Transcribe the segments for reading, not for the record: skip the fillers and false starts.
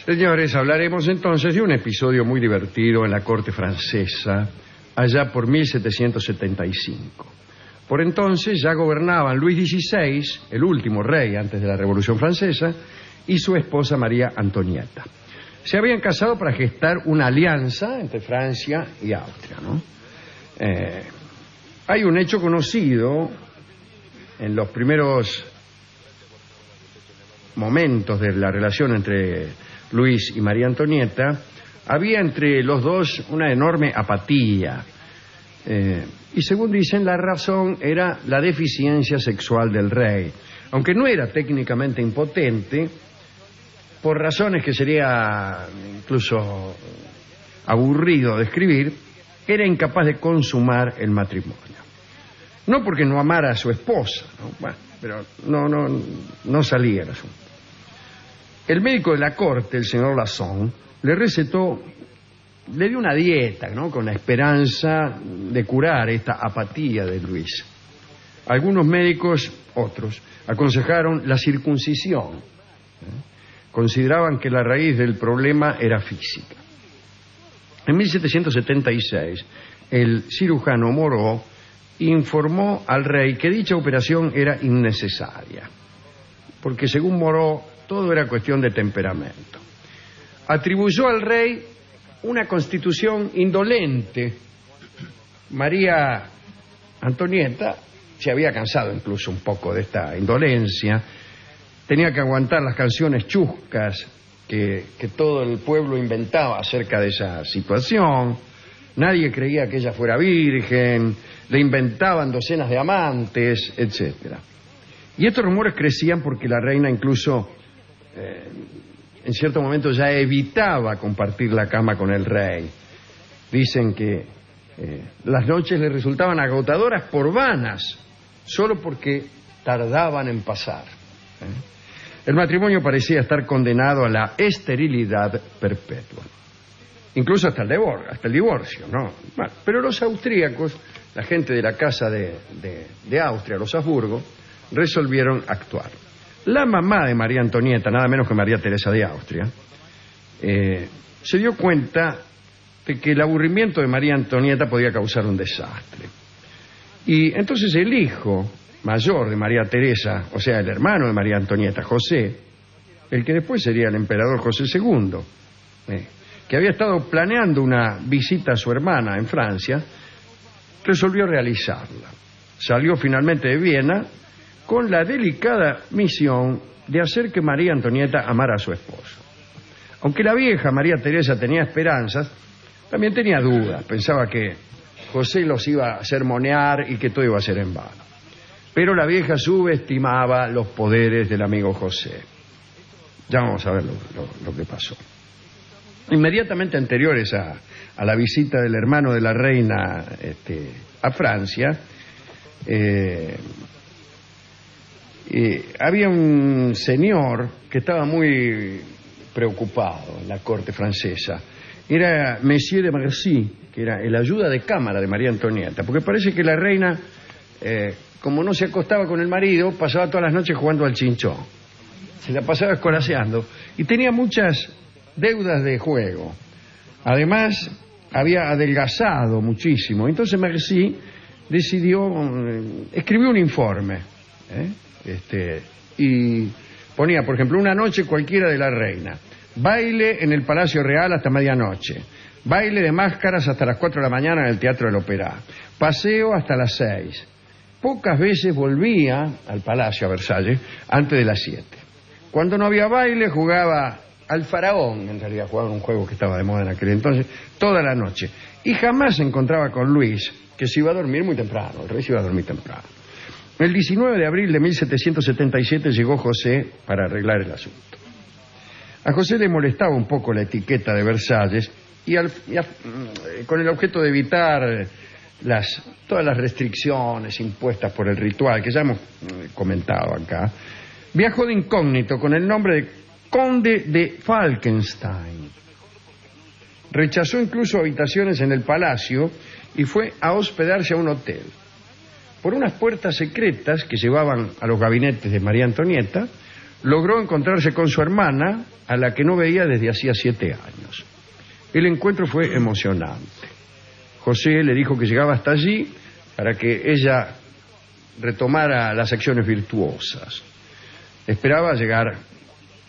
Señores, hablaremos entonces de un episodio muy divertido en la corte francesa, allá por 1775. Por entonces ya gobernaban Luis XVI, el último rey antes de la Revolución Francesa, y su esposa María Antonieta. Se habían casado para gestar una alianza entre Francia y Austria, ¿no? Hay un hecho conocido en los primeros momentos de la relación entre Luis y María Antonieta. Había entre los dos una enorme apatía. Y según dicen, la razón era la deficiencia sexual del rey. Aunque no era técnicamente impotente, por razones que sería incluso aburrido describir, era incapaz de consumar el matrimonio. No porque no amara a su esposa, ¿no? Bueno, pero no salía el asunto. El médico de la corte, el señor Lasson, le recetó, le dio una dieta, ¿no?, con la esperanza de curar esta apatía de Luis. Algunos médicos, otros, aconsejaron la circuncisión. Consideraban que la raíz del problema era física. En 1776, el cirujano Moreau informó al rey que dicha operación era innecesaria, porque según Moreau todo era cuestión de temperamento. Atribuyó al rey una constitución indolente. María Antonieta se había cansado incluso un poco de esta indolencia. Tenía que aguantar las canciones chuscas que todo el pueblo inventaba acerca de esa situación. Nadie creía que ella fuera virgen, le inventaban docenas de amantes, etc. Y estos rumores crecían porque la reina incluso en cierto momento ya evitaba compartir la cama con el rey. Dicen que las noches le resultaban agotadoras por vanas, solo porque tardaban en pasar. El matrimonio parecía estar condenado a la esterilidad perpetua, incluso hasta el divorcio, ¿no? Bueno, pero los austríacos, la gente de la casa de Austria, los Habsburgo, resolvieron actuar. La mamá de María Antonieta, nada menos que María Teresa de Austria, se dio cuenta de que el aburrimiento de María Antonieta podía causar un desastre. Y entonces el hijo mayor de María Teresa, o sea, el hermano de María Antonieta, José, el que después sería el emperador José II, que había estado planeando una visita a su hermana en Francia, resolvió realizarla. Salió finalmente de Viena con la delicada misión de hacer que María Antonieta amara a su esposo. Aunque la vieja María Teresa tenía esperanzas, también tenía dudas. Pensaba que José los iba a sermonear y que todo iba a ser en vano. Pero la vieja subestimaba los poderes del amigo José. Ya vamos a ver lo que pasó. Inmediatamente anteriores a la visita del hermano de la reina a Francia, había un señor que estaba muy preocupado en la corte francesa. Era Monsieur de Marcy, que era el ayuda de cámara de María Antonieta, porque parece que la reina, como no se acostaba con el marido, pasaba todas las noches jugando al chinchón. Se la pasaba escolaseando y tenía muchas deudas de juego. Además, había adelgazado muchísimo. Entonces Marcy decidió, escribió un informe, y ponía, por ejemplo, una noche cualquiera de la reina, baile en el Palacio Real hasta medianoche, baile de máscaras hasta las 4 de la mañana en el Teatro del Opera, paseo hasta las 6. Pocas veces volvía al Palacio, a Versalles, antes de las 7. Cuando no había baile, jugaba al faraón, en realidad jugaba un juego que estaba de moda en aquel entonces, toda la noche. Y jamás se encontraba con Luis, que se iba a dormir muy temprano, el rey se iba a dormir temprano. El 19 de abril de 1777 llegó José para arreglar el asunto. A José le molestaba un poco la etiqueta de Versalles con el objeto de evitar todas las restricciones impuestas por el ritual, que ya hemos comentado acá, viajó de incógnito con el nombre de Conde de Falkenstein. Rechazó incluso habitaciones en el palacio y fue a hospedarse a un hotel. Por unas puertas secretas que llevaban a los gabinetes de María Antonieta, logró encontrarse con su hermana, a la que no veía desde hacía 7 años. El encuentro fue emocionante. José le dijo que llegaba hasta allí para que ella retomara las acciones virtuosas. Esperaba llegar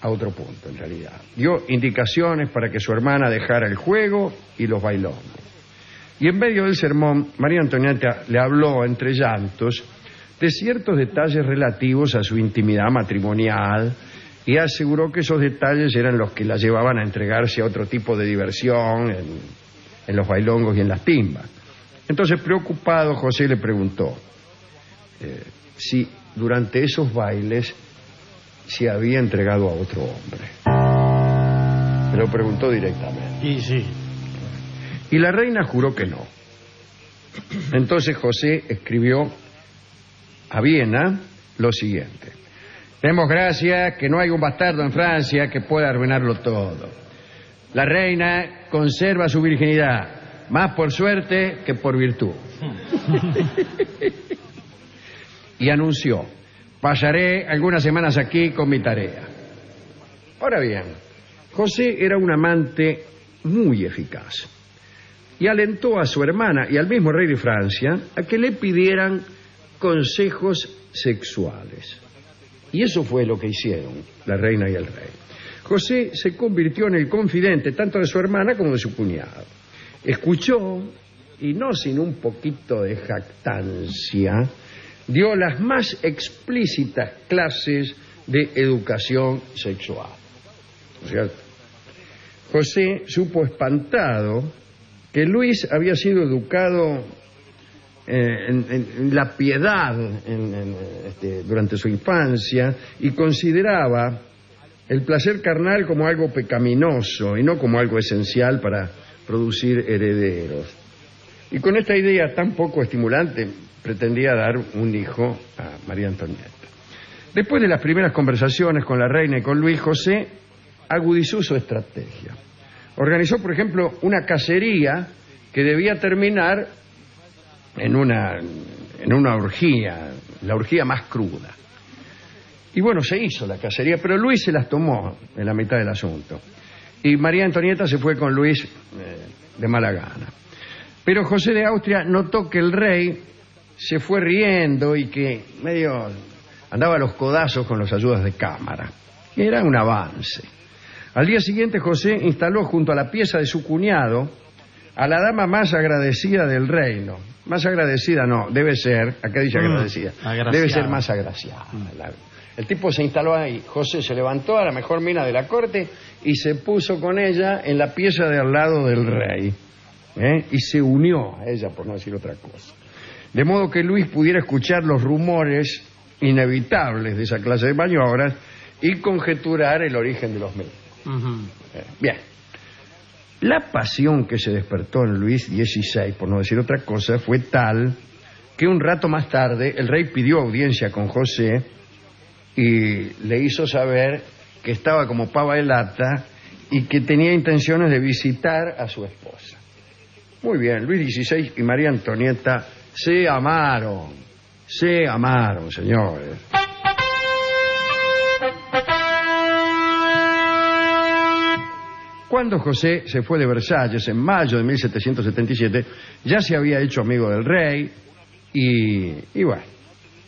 a otro punto, en realidad. Dio indicaciones para que su hermana dejara el juego y los bailongos. Y en medio del sermón, María Antonieta le habló, entre llantos, de ciertos detalles relativos a su intimidad matrimonial y aseguró que esos detalles eran los que la llevaban a entregarse a otro tipo de diversión en los bailongos y en las timbas. Entonces, preocupado, José le preguntó si durante esos bailes se había entregado a otro hombre. Me lo preguntó directamente. Y sí. Y la reina juró que no. Entonces José escribió a Viena lo siguiente: demos gracias que no hay un bastardo en Francia que pueda arruinarlo todo. La reina conserva su virginidad, más por suerte que por virtud. Y anunció: pasaré algunas semanas aquí con mi tarea. Ahora bien, José era un amante muy eficaz y alentó a su hermana y al mismo rey de Francia a que le pidieran consejos sexuales. Y eso fue lo que hicieron la reina y el rey. José se convirtió en el confidente tanto de su hermana como de su cuñado. Escuchó, y no sin un poquito de jactancia, dio las más explícitas clases de educación sexual. O sea, José supo espantado que Luis había sido educado en la piedad durante su infancia y consideraba el placer carnal como algo pecaminoso y no como algo esencial para producir herederos. Y con esta idea tan poco estimulante pretendía dar un hijo a María Antonieta. Después de las primeras conversaciones con la reina y con Luis, José agudizó su estrategia. Organizó, por ejemplo, una cacería que debía terminar en una orgía, la orgía más cruda. Y bueno, se hizo la cacería, pero Luis se las tomó en la mitad del asunto. Y María Antonieta se fue con Luis de mala gana. Pero José de Austria notó que el rey se fue riendo y que medio andaba a los codazos con las ayudas de cámara. Era un avance. Al día siguiente José instaló junto a la pieza de su cuñado a la dama más agradecida del reino. Más agradecida no, debe ser, acá dice agradecida, debe ser más agraciada. El tipo se instaló ahí, José se levantó a la mejor mina de la corte y se puso con ella en la pieza de al lado del rey. Y se unió a ella, por no decir otra cosa. De modo que Luis pudiera escuchar los rumores inevitables de esa clase de maniobras y conjeturar el origen de los mismos. Bien. La pasión que se despertó en Luis XVI, por no decir otra cosa, fue tal que un rato más tarde el rey pidió audiencia con José y le hizo saber que estaba como pava de lata y que tenía intenciones de visitar a su esposa. Muy bien, Luis XVI y María Antonieta se amaron, señores. Cuando José se fue de Versalles en mayo de 1777, ya se había hecho amigo del rey y bueno,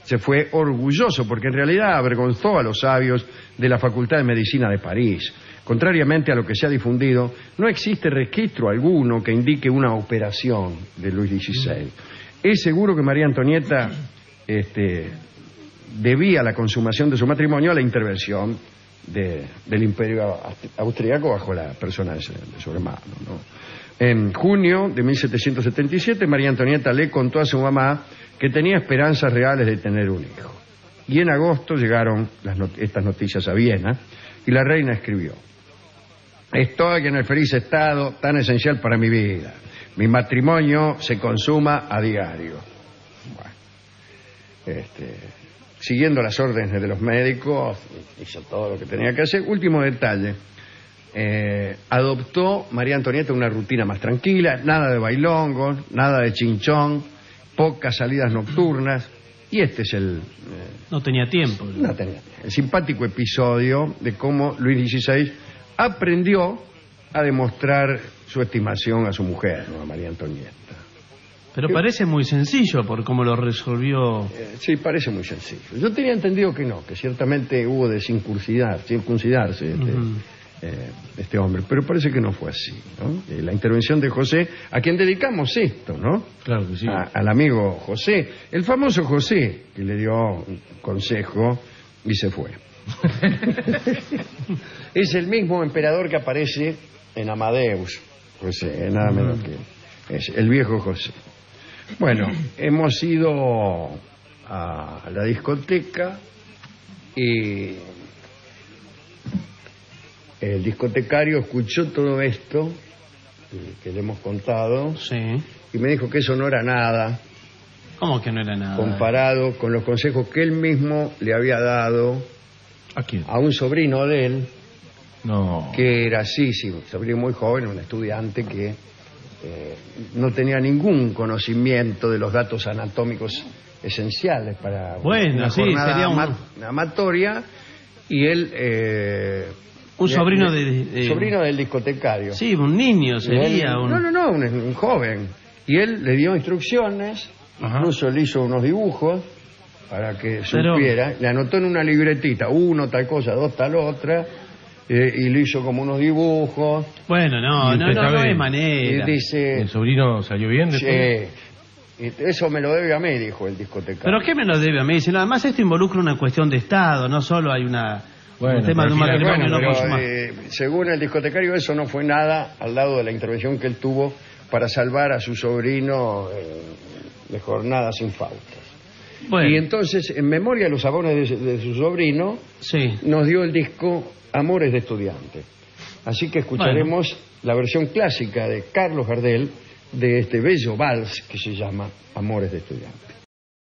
se fue orgulloso porque en realidad avergonzó a los sabios de la Facultad de Medicina de París. Contrariamente a lo que se ha difundido, no existe registro alguno que indique una operación de Luis XVI. Es seguro que María Antonieta debía la consumación de su matrimonio a la intervención del Imperio Austríaco bajo la persona de su hermano, ¿no? En junio de 1777, María Antonieta le contó a su mamá que tenía esperanzas reales de tener un hijo. Y en agosto llegaron estas noticias a Viena y la reina escribió: estoy en el feliz estado tan esencial para mi vida. Mi matrimonio se consuma a diario. Bueno, siguiendo las órdenes de los médicos, hizo todo lo que tenía que hacer. Último detalle, adoptó María Antonieta una rutina más tranquila, nada de bailongos, nada de chinchón, pocas salidas nocturnas Y este es No tenía tiempo. el simpático episodio de cómo Luis XVI aprendió a demostrar su estimación a su mujer, ¿no? A María Antonieta. Pero parece muy sencillo por cómo lo resolvió. Sí, parece muy sencillo. Yo tenía entendido que no, que ciertamente hubo de circuncidarse este hombre, pero parece que no fue así, ¿no? La intervención de José, a quien dedicamos esto, ¿no? Claro que sí. Al amigo José, el famoso José, que le dio un consejo y se fue. Es el mismo emperador que aparece en Amadeus, José, nada menos que es el viejo José. Bueno, hemos ido a la discoteca y el discotecario escuchó todo esto que le hemos contado, Sí. y me dijo que eso no era nada ¿Cómo que no era nada? comparado con los consejos que él mismo le había dado ¿A quién? a un sobrino de él, No. que era así, un sobrino muy joven, un estudiante que no tenía ningún conocimiento de los datos anatómicos esenciales para una sí, jornada sería amatoria, y él... Un sobrino sobrino del discotecario. Sí, un niño sería. Un joven. Y él le dio instrucciones, incluso le hizo unos dibujos para que supiera. Le anotó en una libretita, uno tal cosa, dos tal otra, y le hizo como unos dibujos. Bueno, no hay manera. Y dice, ¿El sobrino salió bien después? eso me lo debe a mí, dijo el discotecario. ¿Pero qué me lo debe a mí? Si además esto involucra una cuestión de Estado, no solo hay un tema de un matrimonio no consumado. Según el discotecario, eso no fue nada al lado de la intervención que él tuvo para salvar a su sobrino de jornadas infaustas. Bueno. Y entonces, en memoria de los amores de su sobrino, Sí. nos dio el disco Amores de Estudiante. Así que escucharemos la versión clásica de Carlos Gardel de este bello vals que se llama Amores de Estudiante.